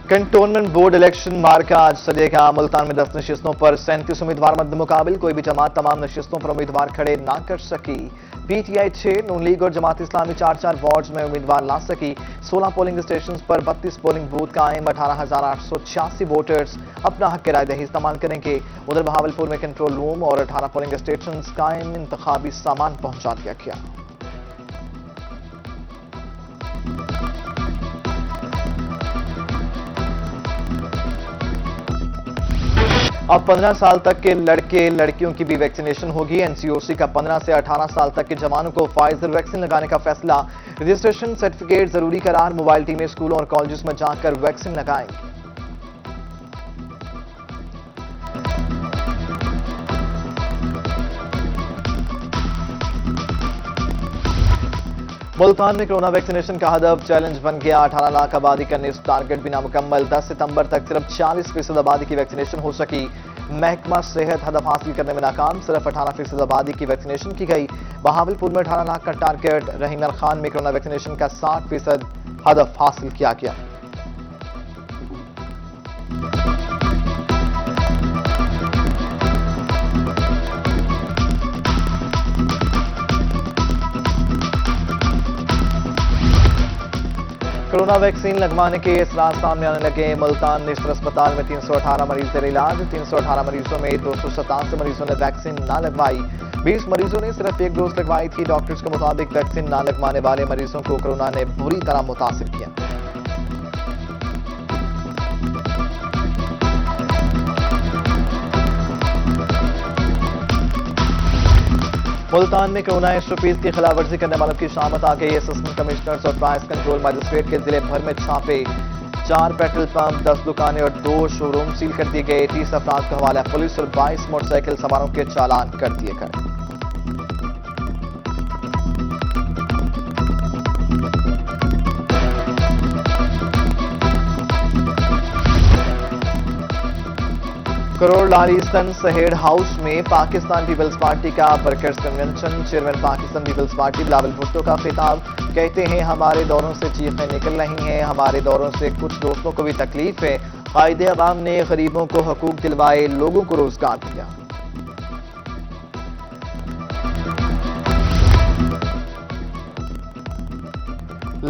Cantonment board election مارکا آج سجے گا۔ ملتان میں 10 نشستوں پر 37 امیدوار مد مقابل، کوئی بھی جماعت تمام نشستوں پر امیدوار کھڑے نہ کر سکی۔ P T I 6، known league اور جماعت اسلامی 4 وارڈز میں امیدوار لا سکی۔ 16 پولنگ اسٹیشنز پر 32 پولنگ بوتھ قائم، 18,886 ووٹرز اپنا حق رائے دہی استعمال کریں گے۔ ادھر بہاولپور میں کنٹرول روم اور 18 پولنگ اسٹیشنز قائم، انتخابی سامان پہنچا دیا گیا۔ اب 15 سال تک کے لڑکے لڑکیوں کی بھی ویکسینیشن ہوگی۔ این سی او سی کا 15 سے 18 سال تک کے جوانوں کو فائزر ویکسین لگانے کا فیصلہ۔ رجسٹریشن سرٹیفکیٹ ضروری قرار، موبائل ٹیمیں اسکولوں اور کالجز میں جا کر ویکسین لگائیں گی۔ ملتان میں کرونا ویکسینیشن کا ہدف چیلنج بن گیا۔ 18 لاکھ آبادی کا نصف ٹارگٹ بھی نامکمل، 10 ستمبر تک صرف 40% آبادی کی ویکسینیشن ہو سکی۔ محکمہ صحت ہدف حاصل کرنے میں ناکام، صرف 18% آبادی کی ویکسینیشن کی گئی۔ بہاولپور میں 18 لاکھ کا ٹارگٹ، رحیم خان میں کرونا ویکسینیشن کا 60% ہدف حاصل کیا گیا۔ کرونا ویکسین لگوانے کے اثرات سامنے آنے لگے۔ ملتان نشتر اسپتال میں 318 مریض زیر علاج، 318 مریضوں میں 287 مریضوں نے ویکسین نہ لگوائی، 20 مریضوں نے صرف 1 ڈوز لگوائی تھی۔ ڈاکٹرز کے مطابق ویکسین نہ لگوانے والے مریضوں کو کرونا نے بری طرح متاثر کیا۔ ملتان میں کرونا SOPs کی خلاف ورزی کرنے والوں کی شامت آ گئی۔ اسسٹنٹ کمشنرز اور پرائس کنٹرول مجسٹریٹ کے ضلع بھر میں چھاپے، 4 پیٹرول پمپ، 10 دکانیں اور 2 شو روم سیل کر دیے گئے۔ 30 افراد کا حوالہ پولیس اور 22 موٹر سائیکل سواروں کے چالان کر دیے گئے۔ کروڑ لالیستان سہیڑ ہاؤس میں پاکستان پیپلز پارٹی کا workers convention, chairman Pakistan Peoples Party Bilawal Bhutto کا خطاب۔ کہتے ہیں ہمارے دوروں سے چیخیں نکل رہی ہیں، ہمارے دوروں سے کچھ دوستوں کو بھی تکلیف ہے۔ قائد عوام نے غریبوں کو حقوق دلوائے، لوگوں کو روزگار دیا۔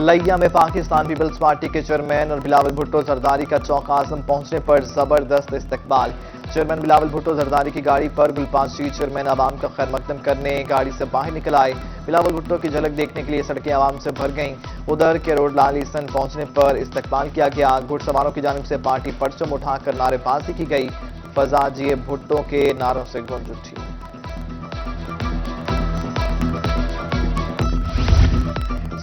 لیا میں پاکستان پیپلز پارٹی کے چیئرمین اور بلاول بھٹو زرداری کا چوک اعظم پہنچنے پر زبردست استقبال۔ چیئرمین بلاول بھٹو زرداری کی گاڑی پر گلپانچی چیئرمین عوام کا خیر مقدم کرنے گاڑی سے باہر نکل آئے۔ بلاول بھٹو کی جھلک دیکھنے کے لیے سڑکیں عوام سے بھر گئیں۔ ادھر کروڑ لالیستان پہنچنے پر استقبال کیا گیا۔ گھڑ سواروں کی جانب سے پارٹی پرچم اٹھا کر نعرے بازی کی گئی۔ فضا جی بھٹو کے نعروں سے گونج اٹھی۔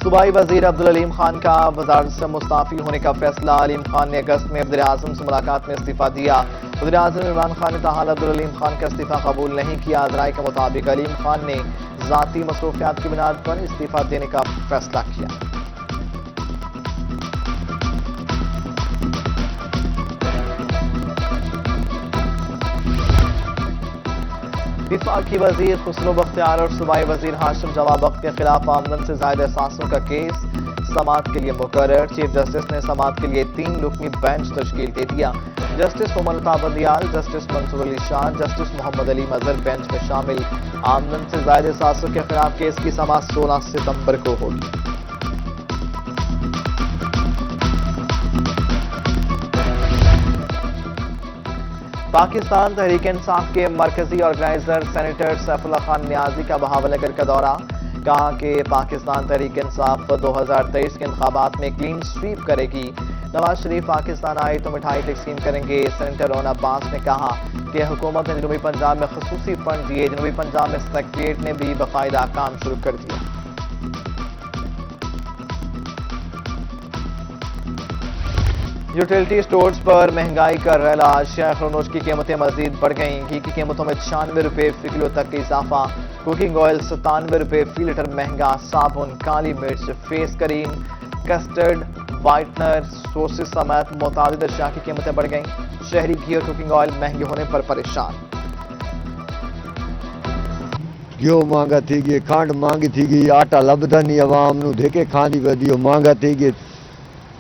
صوبائی وزیر عبدالعلیم خان کا وزارت سے مستعفی ہونے کا فیصلہ۔ علیم خان نے اگست میں وزیراعظم سے ملاقات میں استعفیٰ دیا۔ وزیراعظم عمران خان نے تاحال عبدالعلیم خان کا استعفیٰ قبول نہیں کیا۔ ذرائع کے مطابق علیم خان نے ذاتی مصروفیات کی بنیاد پر استعفیٰ دینے کا فیصلہ کیا۔ دفاع کی وزیر خسرو بختیار اور صوبائی وزیر ہاشم جواد بخت کے خلاف آمدن سے زائد اثاثوں کا کیس سماعت کے لیے مقرر۔ چیف جسٹس نے سماعت کے لیے 3 رکنی بینچ تشکیل دے دیا۔ جسٹس کوملتا بندیال، جسٹس منصور علی شاہ، جسٹس محمد علی مظہر بینچ میں شامل۔ آمدن سے زائد اثاثوں کے خلاف کیس کی سماعت 16 ستمبر کو ہوگی۔ پاکستان تحریک انصاف کے مرکزی آرگنائزر سینیٹر سیف اللہ خان نیازی کا بہاولنگر کا دورہ۔ کہا کہ پاکستان تحریک انصاف 2023 کے انتخابات میں کلین سویپ کرے گی۔ نواز شریف پاکستان آئے تو مٹھائی تقسیم کریں گے۔ سینیٹر رونا عباس نے کہا کہ حکومت نے جنوبی پنجاب میں خصوصی فنڈ دیے، جنوبی پنجاب میں سیکریٹریٹ نے بھی باقاعدہ کام شروع کر دیا۔ یوٹیلٹی سٹورز پر مہنگائی کا ریلا، اشیاء خرنوش کی قیمتیں مزید بڑھ گئیں۔ گھی کی قیمتوں میں 96 روپے فی کلو تک کا اضافہ، کوکنگ آئل 97 روپے فی لیٹر مہنگا، صابن، کالی مرچ، face cream, custard, whitener, sauces سمیت متعدد اشیاء کی قیمتیں بڑھ گئیں۔ شہری گھی اور کوکنگ آئل مہنگے ہونے پر پریشان۔ گیو مہنگا تھی گئی، کھانڈ مہنگی تھی گئی، آٹا لبدا نہیں، عوام نو دھکے کھاندی ودی، مہنگا تھی گئی،